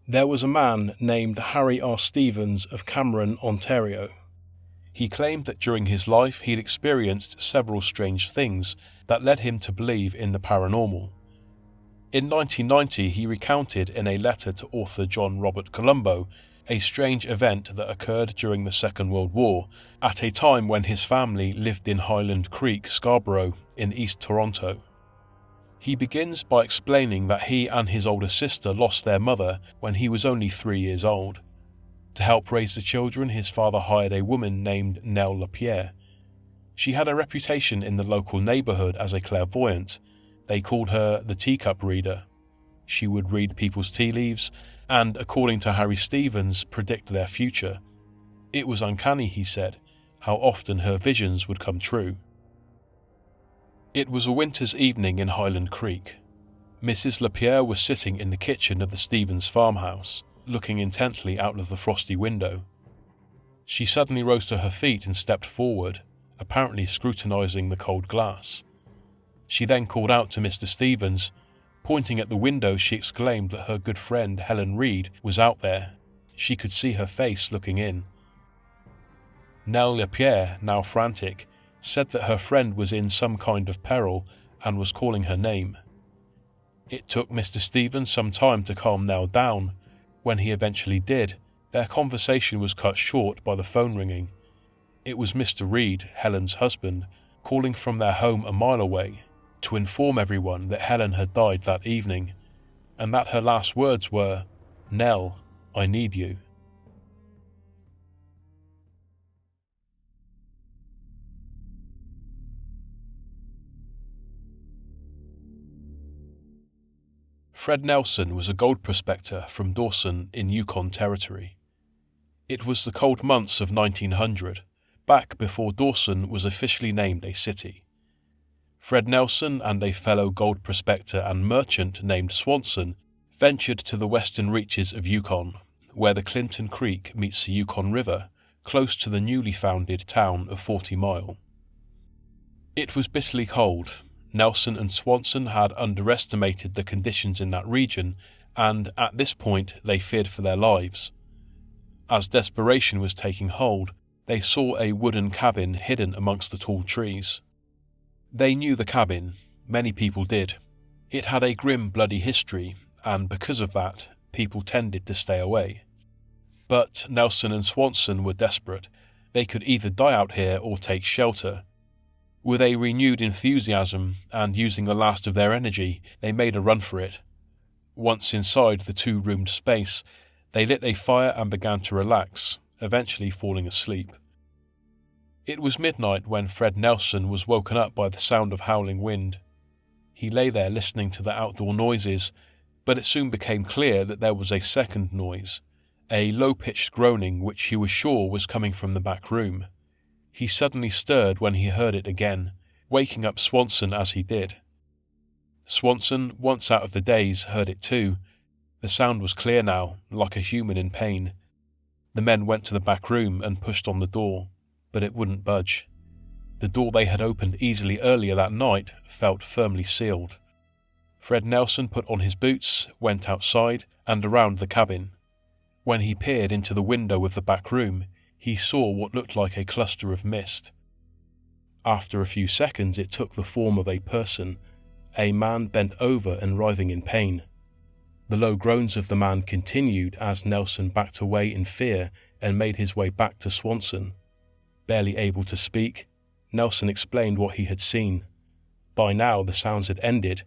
There was a man named Harry R. Stevens of Cameron, Ontario. He claimed that during his life he'd experienced several strange things that led him to believe in the paranormal. In 1990, he recounted in a letter to author John Robert Colombo a strange event that occurred during the Second World War, at a time when his family lived in Highland Creek, Scarborough, in East Toronto. He begins by explaining that he and his older sister lost their mother when he was only 3 years old. To help raise the children, his father hired a woman named Nell Lapierre. She had a reputation in the local neighbourhood as a clairvoyant. They called her the Teacup reader. She would read people's tea leaves and, according to Harry Stevens, predict their future. It was uncanny, he said, how often her visions would come true. It was a winter's evening in Highland Creek. Mrs. Lapierre was sitting in the kitchen of the Stevens farmhouse, looking intently out of the frosty window. She suddenly rose to her feet and stepped forward, apparently scrutinizing the cold glass. She then called out to Mr. Stevens. Pointing at the window, she exclaimed that her good friend Helen Reed was out there. She could see her face looking in. Nell Lapierre, now frantic, said that her friend was in some kind of peril and was calling her name. It took Mr. Stevens some time to calm Nell down. When he eventually did, their conversation was cut short by the phone ringing. It was Mr. Reed, Helen's husband, calling from their home a mile away to inform everyone that Helen had died that evening, and that her last words were, "Nell, I need you." Fred Nelson was a gold prospector from Dawson in Yukon Territory. It was the cold months of 1900, back before Dawson was officially named a city. Fred Nelson and a fellow gold prospector and merchant named Swanson ventured to the western reaches of Yukon, where the Clinton Creek meets the Yukon River, close to the newly founded town of 40 Mile. It was bitterly cold. Nelson and Swanson had underestimated the conditions in that region, and at this point they feared for their lives. As desperation was taking hold, they saw a wooden cabin hidden amongst the tall trees. They knew the cabin. Many people did. It had a grim, bloody history, and because of that, people tended to stay away. But Nelson and Swanson were desperate. They could either die out here or take shelter. With a renewed enthusiasm and using the last of their energy, they made a run for it. Once inside the two-roomed space, they lit a fire and began to relax, eventually falling asleep. It was midnight when Fred Nelson was woken up by the sound of howling wind. He lay there listening to the outdoor noises, but it soon became clear that there was a second noise, a low-pitched groaning which he was sure was coming from the back room. He suddenly stirred when he heard it again, waking up Swanson as he did. Swanson, once out of the daze, heard it too. The sound was clear now, like a human in pain. The men went to the back room and pushed on the door, but it wouldn't budge. The door they had opened easily earlier that night felt firmly sealed. Fred Nelson put on his boots, went outside, and around the cabin. When he peered into the window of the back room, he saw what looked like a cluster of mist. After a few seconds, it took the form of a person, a man bent over and writhing in pain. The low groans of the man continued as Nelson backed away in fear and made his way back to Swanson. Barely able to speak, Nelson explained what he had seen. By now the sounds had ended.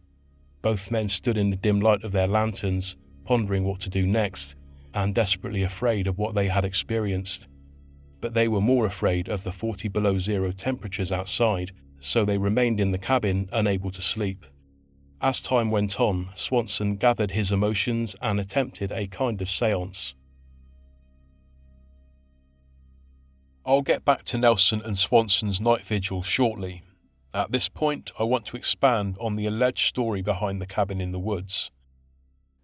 Both men stood in the dim light of their lanterns, pondering what to do next, and desperately afraid of what they had experienced. But they were more afraid of the 40 below zero temperatures outside, so they remained in the cabin, unable to sleep. As time went on, Swanson gathered his emotions and attempted a kind of séance. I'll get back to Nelson and Swanson's night vigil shortly. At this point, I want to expand on the alleged story behind the cabin in the woods.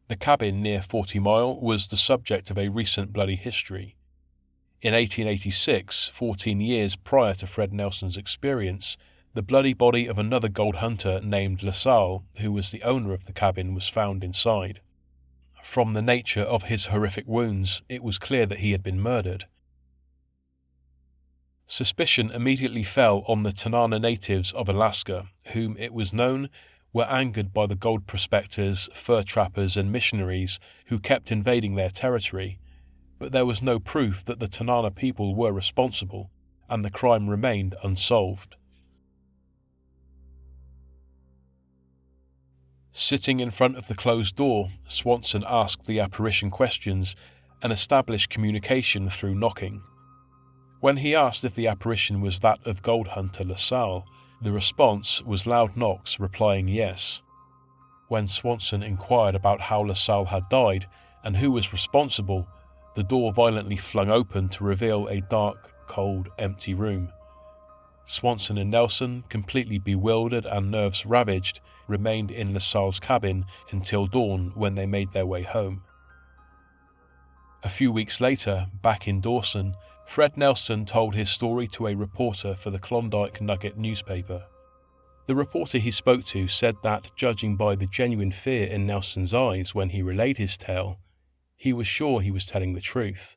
The cabin near 40 Mile was the subject of a recent bloody history. In 1886, 14 years prior to Fred Nelson's experience, the bloody body of another gold hunter named Salle, who was the owner of the cabin, was found inside. From the nature of his horrific wounds, it was clear that he had been murdered. Suspicion immediately fell on the Tanana natives of Alaska, whom it was known were angered by the gold prospectors, fur trappers and missionaries who kept invading their territory, but there was no proof that the Tanana people were responsible, and the crime remained unsolved. Sitting in front of the closed door, Swanson asked the apparition questions and established communication through knocking. When he asked if the apparition was that of gold hunter Salle, the response was loud knocks replying yes. When Swanson inquired about how Salle had died and who was responsible, the door violently flung open to reveal a dark, cold, empty room. Swanson and Nelson, completely bewildered and nerves ravaged, remained in Salle's cabin until dawn when they made their way home. A few weeks later, back in Dawson, Fred Nelson told his story to a reporter for the Klondike Nugget newspaper. The reporter he spoke to said that, judging by the genuine fear in Nelson's eyes when he relayed his tale, he was sure he was telling the truth.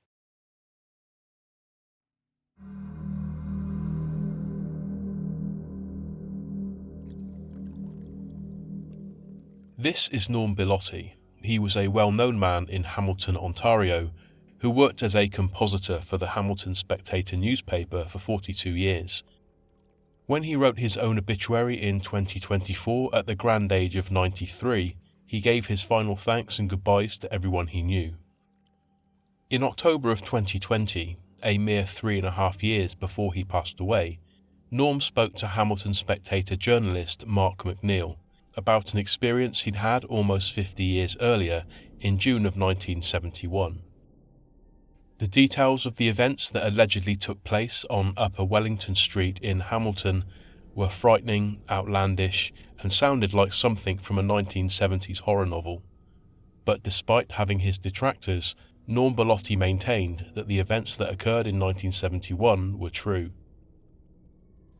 This is Norm Bilotti. He was a well-known man in Hamilton, Ontario, who worked as a compositor for the Hamilton Spectator newspaper for 42 years. When he wrote his own obituary in 2024 at the grand age of 93, he gave his final thanks and goodbyes to everyone he knew. In October of 2020, a mere 3.5 years before he passed away, Norm spoke to Hamilton Spectator journalist Mark McNeil about an experience he'd had almost 50 years earlier in June of 1971. The details of the events that allegedly took place on Upper Wellington Street in Hamilton were frightening, outlandish, and sounded like something from a 1970s horror novel. But despite having his detractors, Norm Bilotti maintained that the events that occurred in 1971 were true.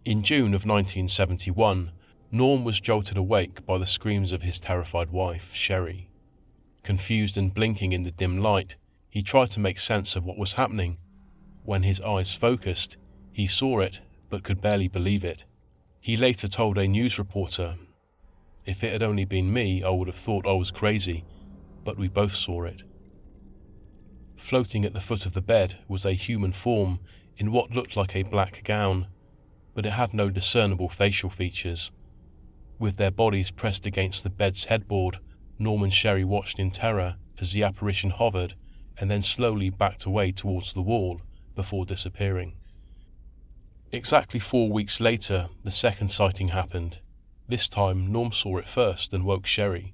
In June of 1971, Norm was jolted awake by the screams of his terrified wife, Sherry. Confused and blinking in the dim light, he tried to make sense of what was happening. When his eyes focused, he saw it, but could barely believe it. He later told a news reporter, "If it had only been me, I would have thought I was crazy, but we both saw it." Floating at the foot of the bed was a human form in what looked like a black gown, but it had no discernible facial features. With their bodies pressed against the bed's headboard, Norm and Sherry watched in terror as the apparition hovered and then slowly backed away towards the wall before disappearing. Exactly 4 weeks later, the second sighting happened. This time, Norm saw it first and woke Sherry.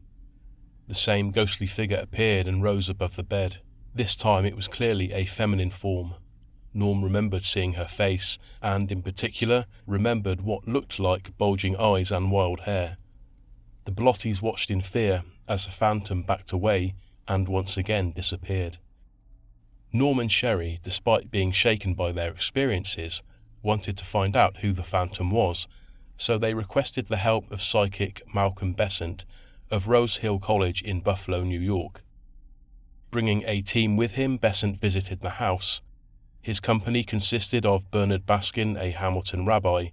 The same ghostly figure appeared and rose above the bed. This time it was clearly a feminine form. Norm remembered seeing her face, and in particular remembered what looked like bulging eyes and wild hair. The Bilottis watched in fear as the phantom backed away and once again disappeared. Norm and Sherry, despite being shaken by their experiences, wanted to find out who the phantom was, so they requested the help of psychic Malcolm Besant of Rose Hill College in Buffalo, New York. Bringing a team with him, Besant visited the house. His company consisted of Bernard Baskin, a Hamilton rabbi,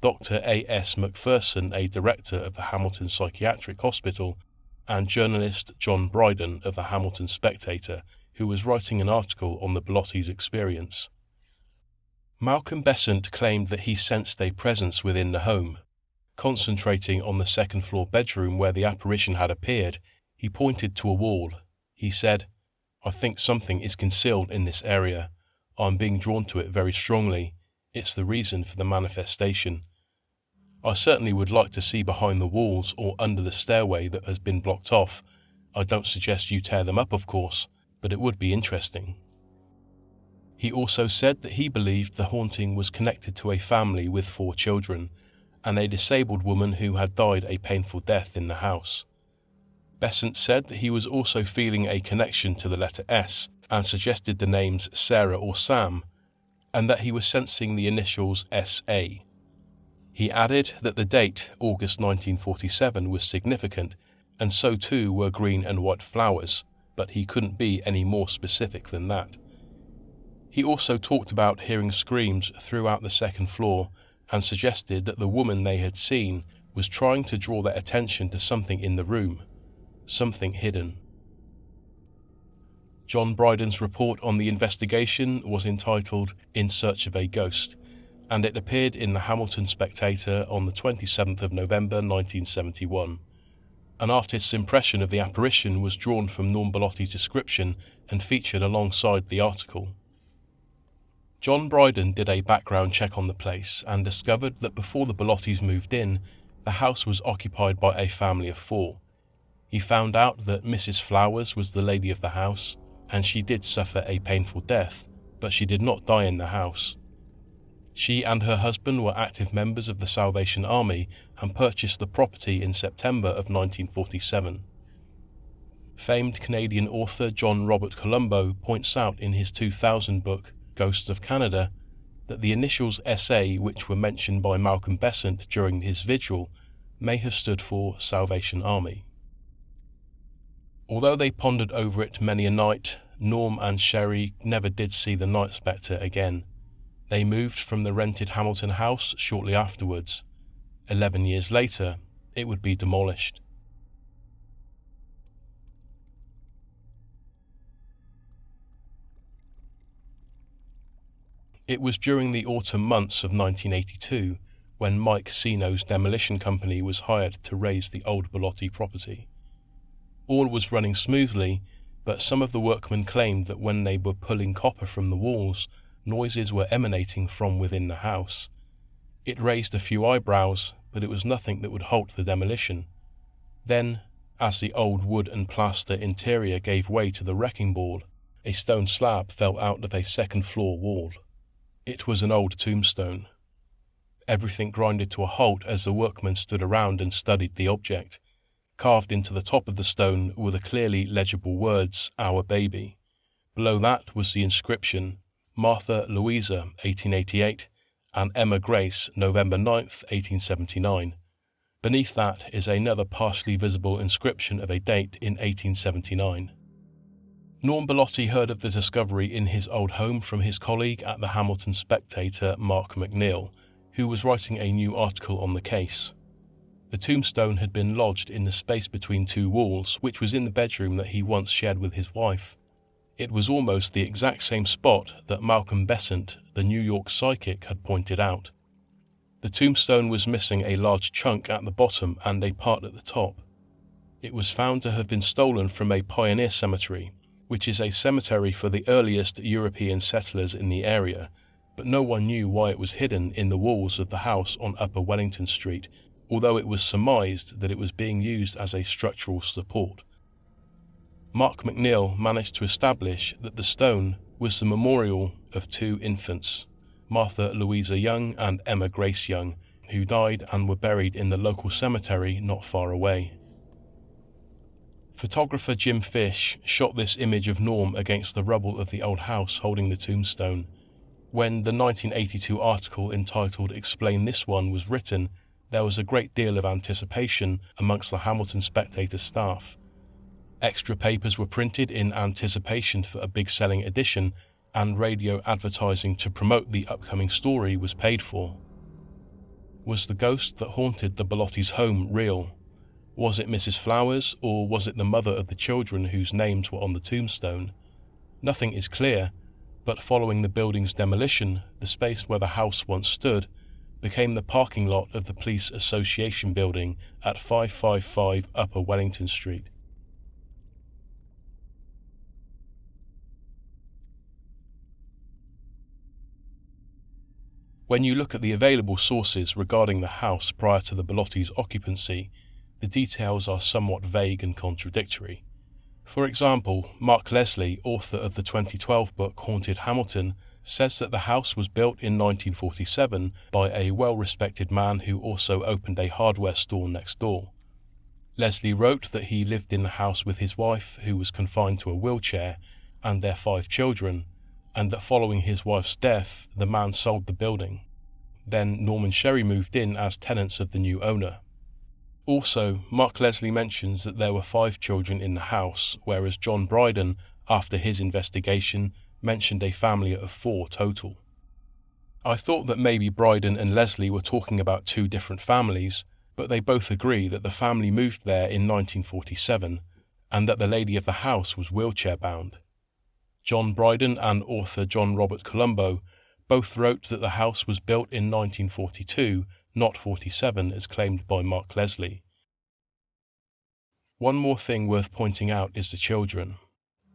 Dr. A.S. McPherson, a director of the Hamilton Psychiatric Hospital, and journalist John Bryden of the Hamilton Spectator, who was writing an article on the Bilottis' experience. Malcolm Besant claimed that he sensed a presence within the home. Concentrating on the second-floor bedroom where the apparition had appeared, he pointed to a wall. He said, "I think something is concealed in this area. I'm being drawn to it very strongly. It's the reason for the manifestation. I certainly would like to see behind the walls or under the stairway that has been blocked off. I don't suggest you tear them up, of course, but it would be interesting." He also said that he believed the haunting was connected to a family with 4 children and a disabled woman who had died a painful death in the house. Besant said that he was also feeling a connection to the letter S and suggested the names Sarah or Sam, and that he was sensing the initials S.A. He added that the date, August 1947, was significant, and so too were green and white flowers, but he couldn't be any more specific than that. He also talked about hearing screams throughout the second floor and suggested that the woman they had seen was trying to draw their attention to something in the room, something hidden. John Bryden's report on the investigation was entitled In Search of a Ghost, and it appeared in the Hamilton Spectator on the 27th of November 1971. An artist's impression of the apparition was drawn from Norm Bellotti's description and featured alongside the article. John Bryden did a background check on the place and discovered that before the Bellottis moved in, the house was occupied by a family of 4. He found out that Mrs. Flowers was the lady of the house, and she did suffer a painful death, but she did not die in the house. She and her husband were active members of the Salvation Army and purchased the property in September of 1947. Famed Canadian author John Robert Colombo points out in his 2000 book, Ghosts of Canada, that the initials SA, which were mentioned by Malcolm Besant during his vigil, may have stood for Salvation Army. Although they pondered over it many a night, Norm and Sherry never did see the night spectre again. They moved from the rented Hamilton house shortly afterwards. 11 years later, it would be demolished. It was during the autumn months of 1982 when Mike Sino's demolition company was hired to raze the old Bellotti property. All was running smoothly, but some of the workmen claimed that when they were pulling copper from the walls, noises were emanating from within the house. It raised a few eyebrows, but it was nothing that would halt the demolition. Then, as the old wood and plaster interior gave way to the wrecking ball, a stone slab fell out of a second-floor wall. It was an old tombstone. Everything grinded to a halt as the workmen stood around and studied the object. Carved into the top of the stone were the clearly legible words, "Our baby." Below that was the inscription, Martha Louisa, 1888, and Emma Grace, November 9th, 1879. Beneath that is another partially visible inscription of a date in 1879. Norm Bellotti heard of the discovery in his old home from his colleague at the Hamilton Spectator, Mark McNeil, who was writing a new article on the case. The tombstone had been lodged in the space between 2 walls, which was in the bedroom that he once shared with his wife. It was almost the exact same spot that Malcolm Besant, the New York psychic, had pointed out. The tombstone was missing a large chunk at the bottom and a part at the top. It was found to have been stolen from a pioneer cemetery, which is a cemetery for the earliest European settlers in the area, but no one knew why it was hidden in the walls of the house on Upper Wellington Street, although it was surmised that it was being used as a structural support. Mark McNeil managed to establish that the stone was the memorial of 2 infants, Martha Louisa Young and Emma Grace Young, who died and were buried in the local cemetery not far away. Photographer Jim Fish shot this image of Norm against the rubble of the old house holding the tombstone. When the 1982 article entitled Explain This One was written, there was a great deal of anticipation amongst the Hamilton Spectator staff. Extra papers were printed in anticipation for a big selling edition, and radio advertising to promote the upcoming story was paid for. Was the ghost that haunted the Bellotti's home real? Was it Mrs. Flowers, or was it the mother of the children whose names were on the tombstone? Nothing is clear, but following the building's demolition, the space where the house once stood became the parking lot of the Police Association building at 555 Upper Wellington Street. When you look at the available sources regarding the house prior to the Bellotti's occupancy, the details are somewhat vague and contradictory. For example, Mark Leslie, author of the 2012 book Haunted Hamilton, says that the house was built in 1947 by a well-respected man who also opened a hardware store next door. Leslie wrote that he lived in the house with his wife, who was confined to a wheelchair, and their 5 children, and that following his wife's death, the man sold the building. Then Norm and Sherry moved in as tenants of the new owner. Also, Mark Leslie mentions that there were 5 children in the house, whereas John Bryden, after his investigation, mentioned a family of 4 total. I thought that maybe Bryden and Leslie were talking about 2 different families, but they both agree that the family moved there in 1947 and that the lady of the house was wheelchair-bound. John Bryden and author John Robert Colombo both wrote that the house was built in 1942, not 47 as claimed by Mark Leslie. One more thing worth pointing out is the children.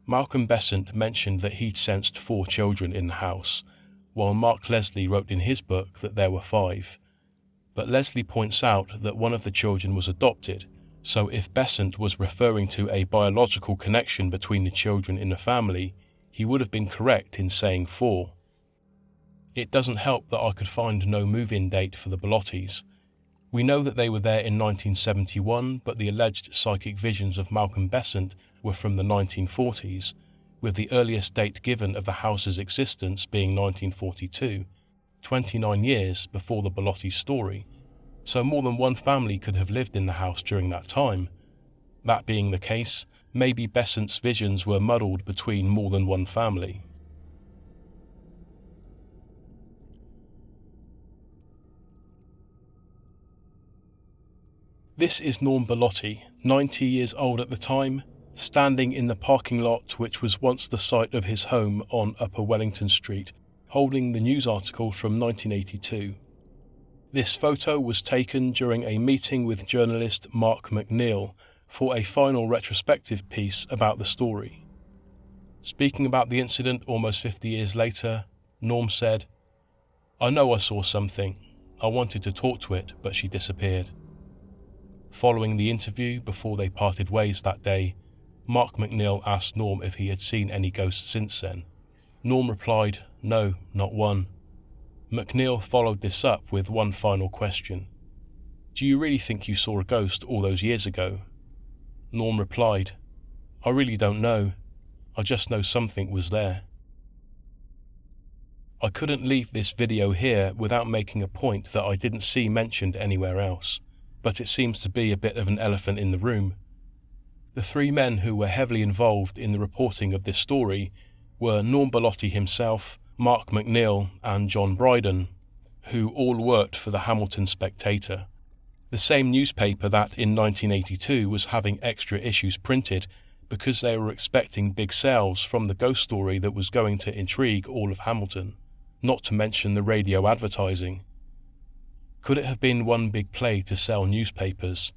Malcolm Besant mentioned that he'd sensed 4 children in the house, while Mark Leslie wrote in his book that there were 5. But Leslie points out that one of the children was adopted, so if Besant was referring to a biological connection between the children in the family, he would have been correct in saying 4. It doesn't help that I could find no move-in date for the Bellottis. We know that they were there in 1971, but the alleged psychic visions of Malcolm Besant were from the 1940s, with the earliest date given of the house's existence being 1942, 29 years before the Bellotti story, so more than one family could have lived in the house during that time. That being the case, maybe Besant's visions were muddled between more than one family. This is Norm Bellotti, 90 years old at the time, standing in the parking lot which was once the site of his home on Upper Wellington Street, holding the news article from 1982. This photo was taken during a meeting with journalist Mark McNeil for a final retrospective piece about the story. Speaking about the incident almost 50 years later, Norm said, "I know I saw something. I wanted to talk to it, but she disappeared." Following the interview, before they parted ways that day, Mark McNeil asked Norm if he had seen any ghosts since then. Norm replied, "No, not one." McNeil followed this up with one final question. "Do you really think you saw a ghost all those years ago?" Norm replied, "I really don't know. I just know something was there." I couldn't leave this video here without making a point that I didn't see mentioned anywhere else, but it seems to be a bit of an elephant in the room. The 3 men who were heavily involved in the reporting of this story were Norm Bellotti himself, Mark McNeil and John Bryden, who all worked for the Hamilton Spectator, the same newspaper that in 1982 was having extra issues printed because they were expecting big sales from the ghost story that was going to intrigue all of Hamilton, not to mention the radio advertising. Could it have been one big play to sell newspapers?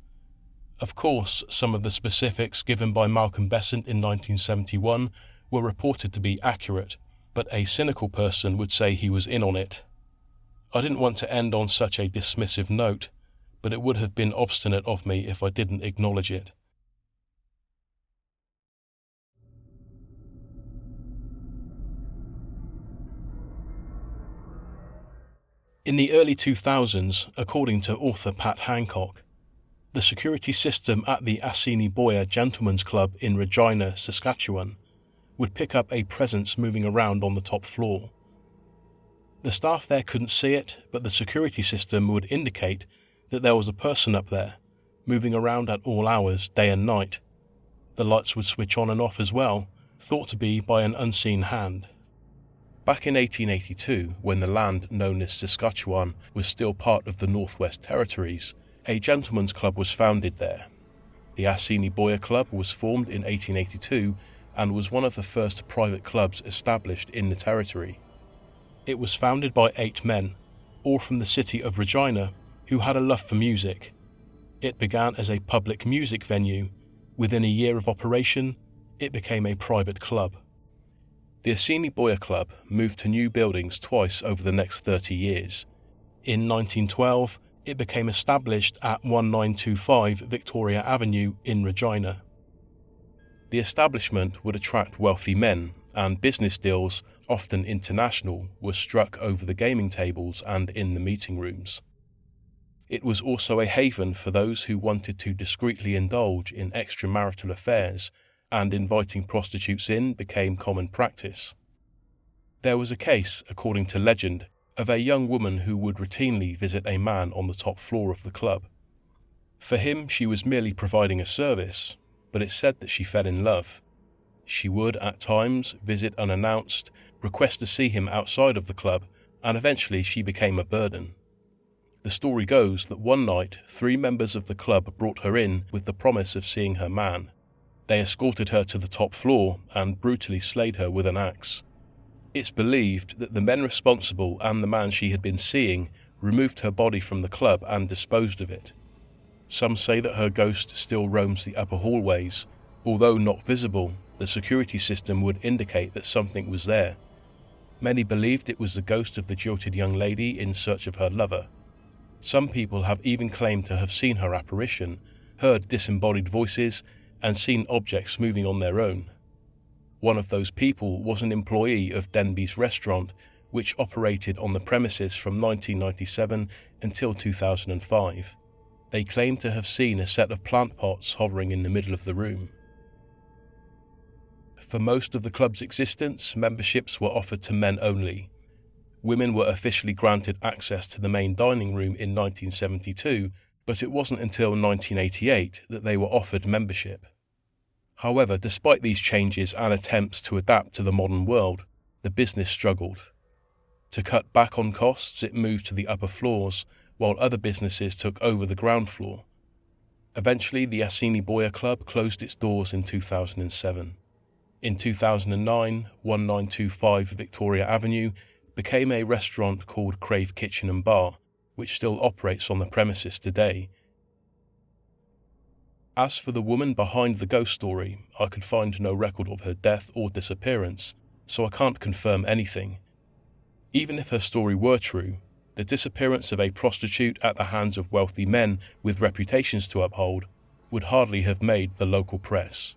Of course, some of the specifics given by Malcolm Besant in 1971 were reported to be accurate, but a cynical person would say he was in on it. I didn't want to end on such a dismissive note, but it would have been obstinate of me if I didn't acknowledge it. In the early 2000s, according to author Pat Hancock, the security system at the Assiniboia Gentlemen's Club in Regina, Saskatchewan, would pick up a presence moving around on the top floor. The staff there couldn't see it, but the security system would indicate that there was a person up there, moving around at all hours, day and night. The lights would switch on and off as well, thought to be by an unseen hand. Back in 1882, when the land known as Saskachewan was still part of the Northwest Territories, a gentlemen's club was founded there. The Assiniboia Club was formed in 1882 and was one of the first private clubs established in the territory. It was founded by 8 men, all from the city of Regina, who had a love for music. It began as a public music venue. Within a year of operation, it became a private club. The Assiniboia Club moved to new buildings twice over the next 30 years. In 1912, it became established at 1925 Victoria Avenue in Regina. The establishment would attract wealthy men, and business deals, often international, were struck over the gaming tables and in the meeting rooms. It was also a haven for those who wanted to discreetly indulge in extramarital affairs, and inviting prostitutes in became common practice. There was a case, according to legend, of a young woman who would routinely visit a man on the top floor of the club. For him, she was merely providing a service, but it's said that she fell in love. She would, at times, visit unannounced, request to see him outside of the club, and eventually she became a burden. The story goes that one night, 3 members of the club brought her in with the promise of seeing her man. They escorted her to the top floor and brutally slayed her with an axe. It's believed that the men responsible and the man she had been seeing removed her body from the club and disposed of it. Some say that her ghost still roams the upper hallways. Although not visible, the security system would indicate that something was there. Many believed it was the ghost of the jilted young lady in search of her lover. Some people have even claimed to have seen her apparition, heard disembodied voices, and seen objects moving on their own. One of those people was an employee of Denby's restaurant, which operated on the premises from 1997 until 2005. They claimed to have seen a set of plant pots hovering in the middle of the room. For most of the club's existence, memberships were offered to men only. Women were officially granted access to the main dining room in 1972, but it wasn't until 1988 that they were offered membership. However, despite these changes and attempts to adapt to the modern world, the business struggled. To cut back on costs, it moved to the upper floors, while other businesses took over the ground floor. Eventually, the Assini Boyer Club closed its doors in 2007. In 2009, 1925 Victoria Avenue became a restaurant called Crave Kitchen and Bar, which still operates on the premises today. As for the woman behind the ghost story, I could find no record of her death or disappearance, so I can't confirm anything. Even if her story were true, the disappearance of a prostitute at the hands of wealthy men with reputations to uphold would hardly have made the local press.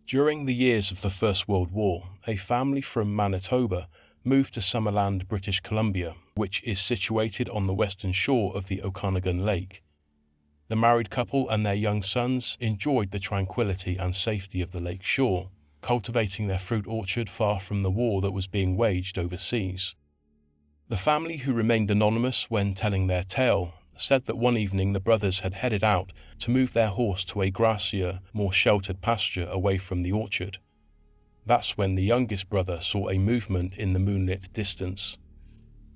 During the years of the First World War, a family from Manitoba moved to Summerland, British Columbia, which is situated on the western shore of the Okanagan Lake. The married couple and their young sons enjoyed the tranquility and safety of the lake shore, cultivating their fruit orchard far from the war that was being waged overseas. The family, who remained anonymous when telling their tale, said that one evening the brothers had headed out to move their horse to a grassier, more sheltered pasture away from the orchard. That's when the youngest brother saw a movement in the moonlit distance.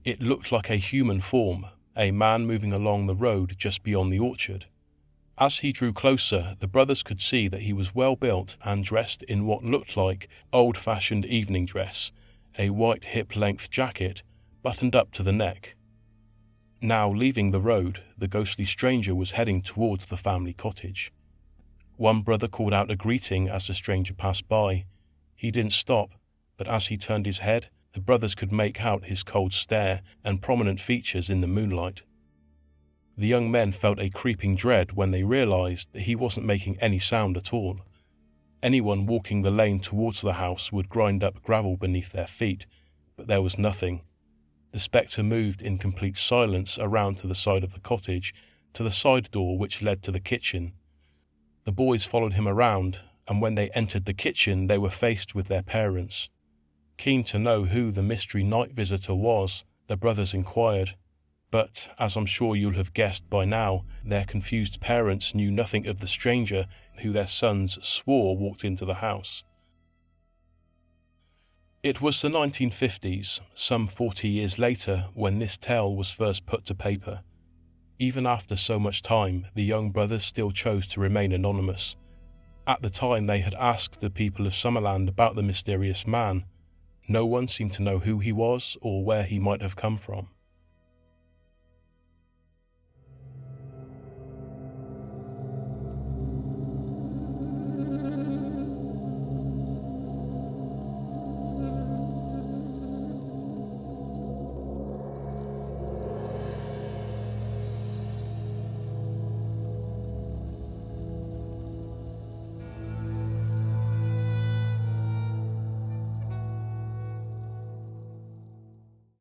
It looked like a human form, a man moving along the road just beyond the orchard. As he drew closer, the brothers could see that he was well built and dressed in what looked like old-fashioned evening dress, a white hip-length jacket buttoned up to the neck. Now leaving the road, the ghostly stranger was heading towards the family cottage. One brother called out a greeting as the stranger passed by. He didn't stop, but as he turned his head, the brothers could make out his cold stare and prominent features in the moonlight. The young men felt a creeping dread when they realized that he wasn't making any sound at all. Anyone walking the lane towards the house would grind up gravel beneath their feet, but there was nothing. The spectre moved in complete silence around to the side of the cottage, to the side door which led to the kitchen. The boys followed him around, and when they entered the kitchen they were faced with their parents. Keen to know who the mystery night visitor was, the brothers inquired. But, as I'm sure you'll have guessed by now, their confused parents knew nothing of the stranger who their sons swore walked into the house. It was the 1950s, some 40 years later, when this tale was first put to paper. Even after so much time, the young brothers still chose to remain anonymous. At the time, they had asked the people of Summerland about the mysterious man. No one seemed to know who he was or where he might have come from.